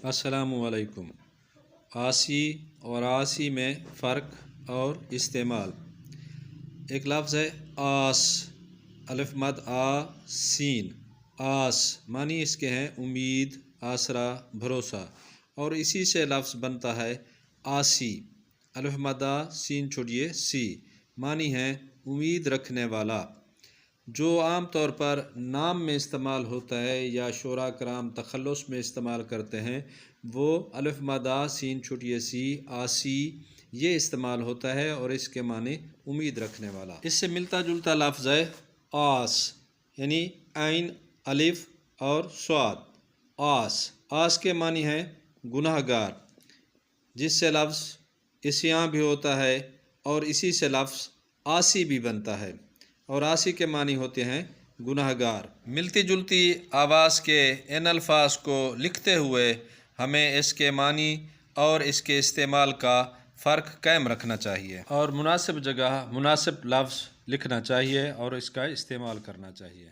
السلام علیکم۔ آسی اور آسی میں فرق اور استعمال۔ ایک لفظ ہے آس، الف مد آ سین۔ آس معنی اس کے ہیں امید، آسرا، بھروسہ، اور اسی سے لفظ بنتا ہے آسی، الف مد آ سین چھوڑیے سی، معنی ہے امید رکھنے والا، جو عام طور پر نام میں استعمال ہوتا ہے یا شعراء کرام تخلص میں استعمال کرتے ہیں، وہ الف مد آ سین چھوٹیے سی، آسی، یہ استعمال ہوتا ہے اور اس کے معنی امید رکھنے والا۔ اس سے ملتا جلتا لفظ ہے آس، یعنی عین، الف اور صاد۔ آس، آس کے معنی ہے گناہ گار، جس سے لفظ عصیاں بھی ہوتا ہے اور اسی سے لفظ آسی بھی بنتا ہے، اور آسی کے معنی ہوتے ہیں گناہ گار۔ ملتی جلتی آواز کے ان الفاظ کو لکھتے ہوئے ہمیں اس کے معنی اور اس کے استعمال کا فرق قائم رکھنا چاہیے، اور مناسب جگہ مناسب لفظ لکھنا چاہیے اور اس کا استعمال کرنا چاہیے۔